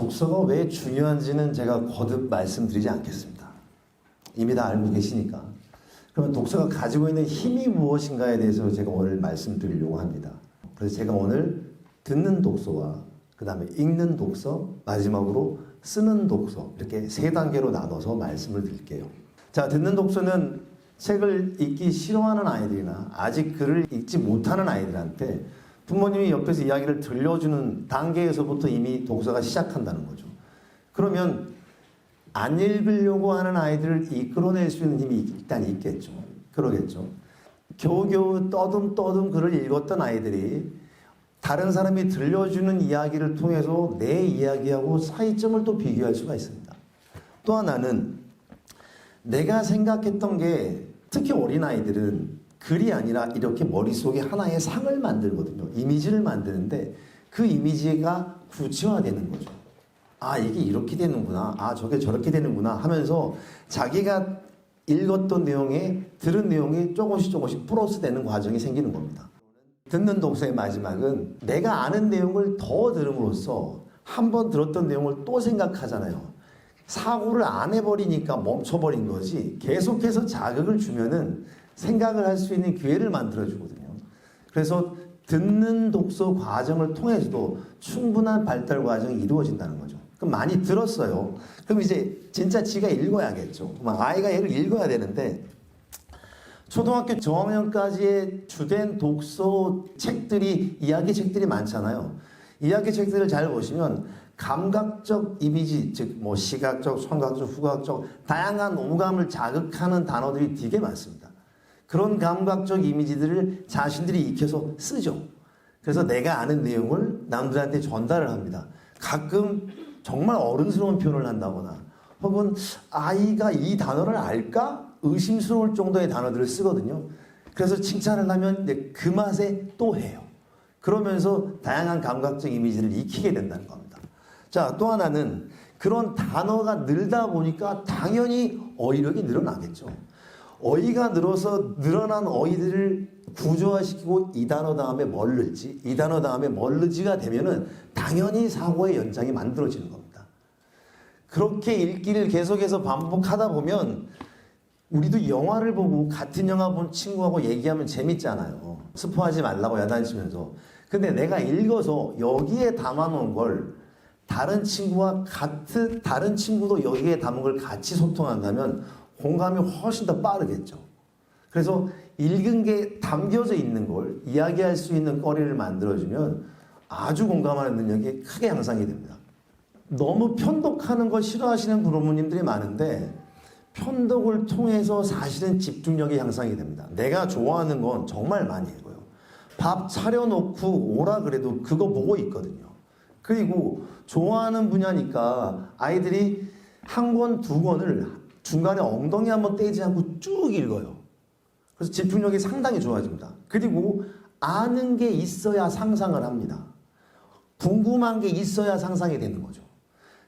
독서가 왜 중요한지는 제가 거듭 말씀드리지 않겠습니다. 이미 다 알고 계시니까. 그러면 독서가 가지고 있는 힘이 무엇인가에 대해서 제가 오늘 말씀드리려고 합니다. 그래서 제가 오늘 듣는 독서와 그 다음에 읽는 독서, 마지막으로 쓰는 독서, 이렇게 세 단계로 나눠서 말씀을 드릴게요. 자, 듣는 독서는 책을 읽기 싫어하는 아이들이나 아직 글을 읽지 못하는 아이들한테 부모님이 옆에서 이야기를 들려주는 단계에서부터 이미 독서가 시작한다는 거죠. 그러면 안 읽으려고 하는 아이들을 이끌어낼 수 있는 힘이 일단 있겠죠. 그러겠죠. 겨우겨우 떠듬떠듬 글을 읽었던 아이들이 다른 사람이 들려주는 이야기를 통해서 내 이야기하고 차이점을 또 비교할 수가 있습니다. 또 하나는 내가 생각했던 게 특히 어린아이들은 글이 아니라 이렇게 머릿속에 하나의 상을 만들거든요. 이미지를 만드는데 그 이미지가 구체화되는 거죠. 아, 이게 이렇게 되는구나. 아, 저게 저렇게 되는구나 하면서 자기가 읽었던 내용에 들은 내용이 조금씩 플러스 되는 과정이 생기는 겁니다. 듣는 독서의 마지막은 내가 아는 내용을 더 들음으로써 한 번 들었던 내용을 또 생각하잖아요. 사고를 안 해버리니까 멈춰버린 거지 계속해서 자극을 주면은 생각을 할 수 있는 기회를 만들어주거든요. 그래서 듣는 독서 과정을 통해서도 충분한 발달 과정이 이루어진다는 거죠. 그럼 많이 들었어요. 그럼 이제 진짜 지가 읽어야겠죠. 그럼 아이가 얘를 읽어야 되는데 초등학교 저학년까지의 주된 독서 책들이 이야기 책들이 많잖아요. 이야기 책들을 잘 보시면 감각적 이미지, 즉 뭐 시각적, 청각적, 후각적 다양한 오감을 자극하는 단어들이 되게 많습니다. 그런 감각적 이미지들을 자신들이 익혀서 쓰죠. 그래서 내가 아는 내용을 남들한테 전달을 합니다. 가끔 정말 어른스러운 표현을 한다거나 혹은 아이가 이 단어를 알까? 의심스러울 정도의 단어들을 쓰거든요. 그래서 칭찬을 하면 그 맛에 또 해요. 그러면서 다양한 감각적 이미지를 익히게 된다는 겁니다. 자, 또 하나는 그런 단어가 늘다 보니까 당연히 어휘력이 늘어나겠죠. 어휘가 늘어서 늘어난 어휘들을 구조화시키고 이 단어 다음에 뭘 넣을지, 이 단어 다음에 뭘 넣을지가 되면은 당연히 사고의 연장이 만들어지는 겁니다. 그렇게 읽기를 계속해서 반복하다 보면 우리도 영화를 보고 같은 영화 본 친구하고 얘기하면 재밌잖아요. 스포하지 말라고 야단치면서. 근데 내가 읽어서 여기에 담아놓은 걸 다른 친구와 다른 친구도 여기에 담은 걸 같이 소통한다면 공감이 훨씬 더 빠르겠죠. 그래서 읽은 게 담겨져 있는 걸 이야기할 수 있는 거리를 만들어주면 아주 공감하는 능력이 크게 향상이 됩니다. 너무 편독하는 걸 싫어하시는 부모님들이 많은데 편독을 통해서 사실은 집중력이 향상이 됩니다. 내가 좋아하는 건 정말 많이 읽어요. 밥 차려놓고 오라 그래도 그거 보고 있거든요. 그리고 좋아하는 분야니까 아이들이 한 권, 두 권을 중간에 엉덩이 한번 떼지 않고 쭉 읽어요. 그래서 집중력이 상당히 좋아집니다. 그리고 아는 게 있어야 상상을 합니다. 궁금한 게 있어야 상상이 되는 거죠.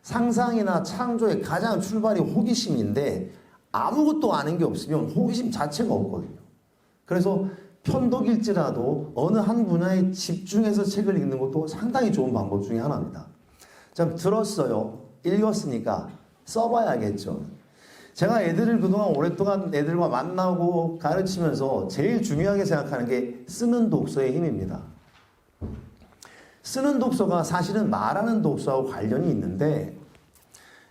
상상이나 창조의 가장 출발이 호기심인데 아무것도 아는 게 없으면 호기심 자체가 없거든요. 그래서 편독일지라도 어느 한 분야에 집중해서 책을 읽는 것도 상당히 좋은 방법 중에 하나입니다. 자, 들었어요. 읽었으니까 써봐야겠죠. 제가 애들을 그동안 오랫동안 애들과 만나고 가르치면서 제일 중요하게 생각하는 게 쓰는 독서의 힘입니다. 쓰는 독서가 사실은 말하는 독서하고 관련이 있는데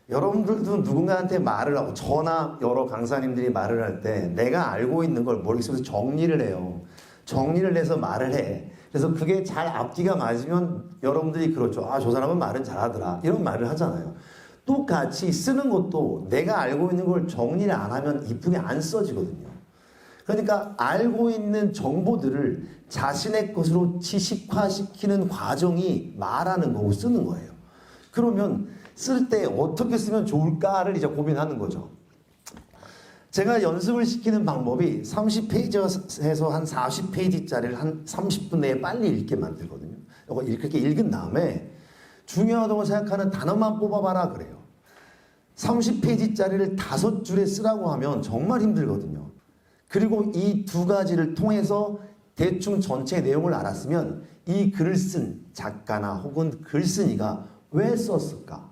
여러분들도 누군가한테 말을 하고 저나 여러 강사님들이 말을 할 때 내가 알고 있는 걸 머릿속에서 정리를 해요. 정리를 해서 말을 해. 그래서 그게 잘 앞뒤가 맞으면 여러분들이 그렇죠. 아, 저 사람은 말은 잘하더라. 이런 말을 하잖아요. 똑같이 쓰는 것도 내가 알고 있는 걸 정리를 안 하면 이쁘게 안 써지거든요. 그러니까 알고 있는 정보들을 자신의 것으로 지식화시키는 과정이 말하는 거고 쓰는 거예요. 그러면 쓸 때 어떻게 쓰면 좋을까를 이제 고민하는 거죠. 제가 연습을 시키는 방법이 30페이지에서 한 40페이지짜리를 한 30분 내에 빨리 읽게 만들거든요. 이렇게 읽은 다음에 중요하다고 생각하는 단어만 뽑아봐라 그래요. 30페이지짜리를 5줄에 쓰라고 하면 정말 힘들거든요. 그리고 이 두 가지를 통해서 대충 전체 내용을 알았으면 이 글을 쓴 작가나 혹은 글쓴이가 왜 썼을까?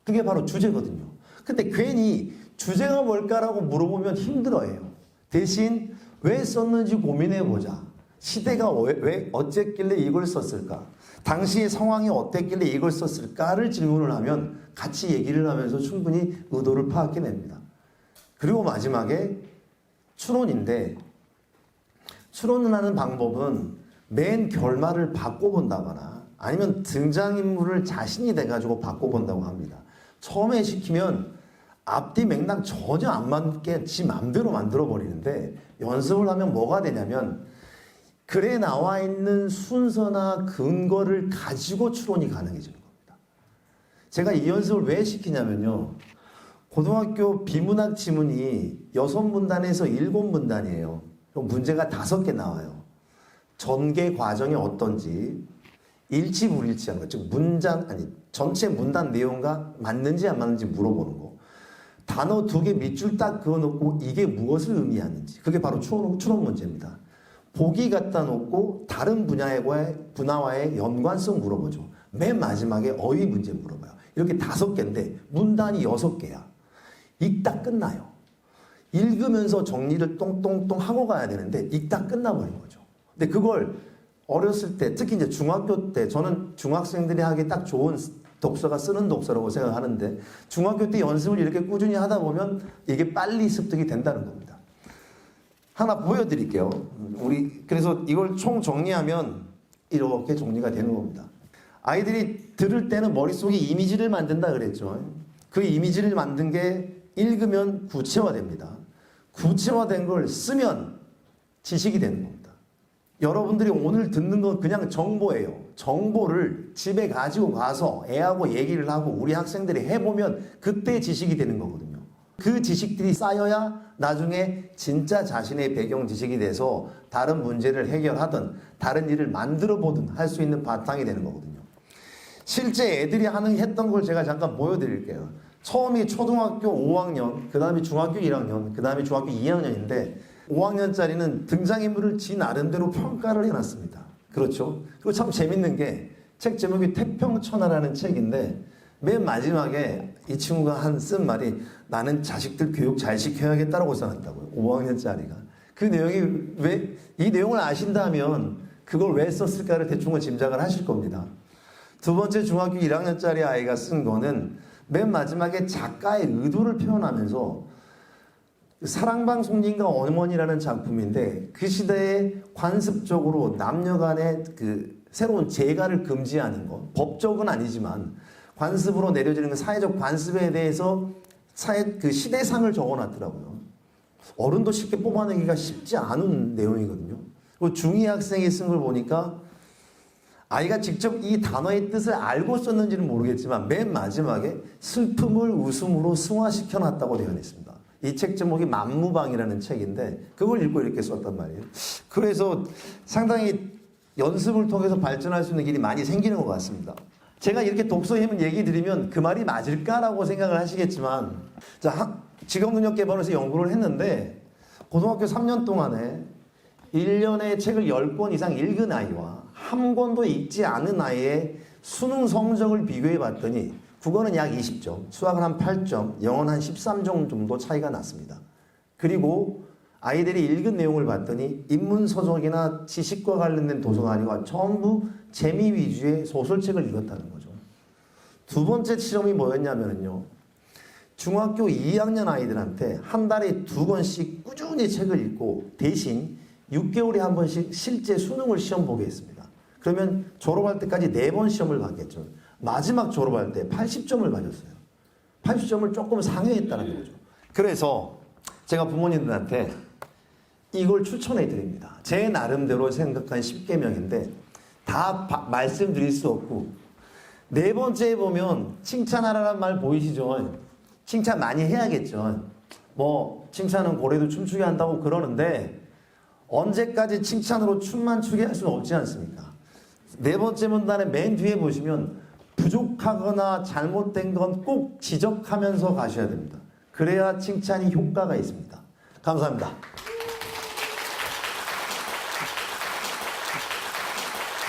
그게 바로 주제거든요. 근데 괜히 주제가 뭘까라고 물어보면 힘들어해요. 대신 왜 썼는지 고민해보자. 시대가 왜 어쨌길래 이걸 썼을까? 당시의 상황이 어땠길래 이걸 썼을까를 질문을 하면 같이 얘기를 하면서 충분히 의도를 파악해냅니다. 그리고 마지막에 추론인데, 추론을 하는 방법은 맨 결말을 바꿔본다거나 아니면 등장인물을 자신이 돼가지고 바꿔본다고 합니다. 처음에 시키면 앞뒤 맥락 전혀 안 맞게 지 맘대로 만들어버리는데, 연습을 하면 뭐가 되냐면 글에 나와 있는 순서나 근거를 가지고 추론이 가능해지는 겁니다. 제가 이 연습을 왜 시키냐면요, 고등학교 비문학 지문이 6문단에서 7문단이에요. 문제가 5개 나와요. 전개 과정이 어떤지, 일치 불일치한 거, 즉 문장, 아니 전체 문단 내용과 맞는지 안 맞는지 물어보는 거, 단어 2개 밑줄 딱 그어놓고 이게 무엇을 의미하는지, 그게 바로 추론 문제입니다. 보기 갖다 놓고 다른 분야와의 연관성 물어보죠. 맨 마지막에 어휘 문제 물어봐요. 이렇게 5개인데 문단이 6개야. 읽다 끝나요. 읽으면서 정리를 똥똥똥 하고 가야 되는데 읽다 끝나버린 거죠. 근데 그걸 어렸을 때, 특히 이제 중학교 때, 저는 중학생들이 하기 딱 좋은 독서가 쓰는 독서라고 생각하는데, 중학교 때 연습을 이렇게 꾸준히 하다 보면 이게 빨리 습득이 된다는 겁니다. 하나 보여드릴게요. 그래서 이걸 총 정리하면 이렇게 정리가 되는 겁니다. 아이들이 들을 때는 머릿속에 이미지를 만든다 그랬죠. 그 이미지를 만든 게 읽으면 구체화됩니다. 구체화된 걸 쓰면 지식이 되는 겁니다. 여러분들이 오늘 듣는 건 그냥 정보예요. 정보를 집에 가지고 가서 애하고 얘기를 하고 우리 학생들이 해보면 그때 지식이 되는 거거든요. 그 지식들이 쌓여야 나중에 진짜 자신의 배경 지식이 돼서 다른 문제를 해결하든 다른 일을 만들어 보든 할 수 있는 바탕이 되는 거거든요. 실제 애들이 했던 걸 제가 잠깐 보여드릴게요. 처음이 초등학교 5학년, 그 다음에 중학교 1학년, 그 다음에 중학교 2학년인데 5학년짜리는 등장인물을 지 나름대로 평가를 해놨습니다. 그렇죠? 그리고 참 재밌는 게 책 제목이 태평천하라는 책인데 맨 마지막에 이 친구가 쓴 말이 나는 자식들 교육 잘 시켜야겠다라고 써놨다고요. 5학년짜리가. 그 내용이 이 내용을 아신다면 그걸 왜 썼을까를 대충은 짐작을 하실 겁니다. 두 번째 중학교 1학년짜리 아이가 쓴 거는 맨 마지막에 작가의 의도를 표현하면서 사랑방송님과 어머니라는 작품인데 그 시대에 관습적으로 남녀 간의 새로운 재가를 금지하는 것, 법적은 아니지만 관습으로 내려지는 사회적 관습에 대해서 시대상을 적어놨더라고요. 어른도 쉽게 뽑아내기가 쉽지 않은 내용이거든요. 그리고 중2 학생이 쓴 걸 보니까 아이가 직접 이 단어의 뜻을 알고 썼는지는 모르겠지만 맨 마지막에 슬픔을 웃음으로 승화시켜놨다고 되어 있습니다. 이 책 제목이 만무방이라는 책인데 그걸 읽고 이렇게 썼단 말이에요. 그래서 상당히 연습을 통해서 발전할 수 있는 길이 많이 생기는 것 같습니다. 제가 이렇게 독서의 힘을 얘기 드리면 그 말이 맞을까라고 생각을 하시겠지만, 직업능력개발에서 연구를 했는데 고등학교 3년 동안에 1년에 책을 10권 이상 읽은 아이와 한 권도 읽지 않은 아이의 수능 성적을 비교해 봤더니 국어는 약 20점, 수학은 한 8점, 영어는 한 13점 정도 차이가 났습니다. 그리고 아이들이 읽은 내용을 봤더니 인문서적이나 지식과 관련된 도서가 아니고 전부 재미 위주의 소설책을 읽었다는 거죠. 두 번째 실험이 뭐였냐면요, 중학교 2학년 아이들한테 한 달에 2권씩 꾸준히 책을 읽고 대신 6개월에 한 번씩 실제 수능을 시험 보게 했습니다. 그러면 졸업할 때까지 4번 시험을 봤겠죠. 마지막 졸업할 때 80점을 맞았어요. 80점을 조금 상회했다는 거죠. 그래서 제가 부모님들한테 이걸 추천해 드립니다. 제 나름대로 생각한 10계명인데 다 말씀드릴 수 없고, 4번째에 보면 칭찬하라는 말 보이시죠? 칭찬 많이 해야겠죠. 칭찬은 고래도 춤추게 한다고 그러는데 언제까지 칭찬으로 춤만 추게 할 수는 없지 않습니까? 4번째 문단의 맨 뒤에 보시면 부족하거나 잘못된 건 꼭 지적하면서 가셔야 됩니다. 그래야 칭찬이 효과가 있습니다. 감사합니다.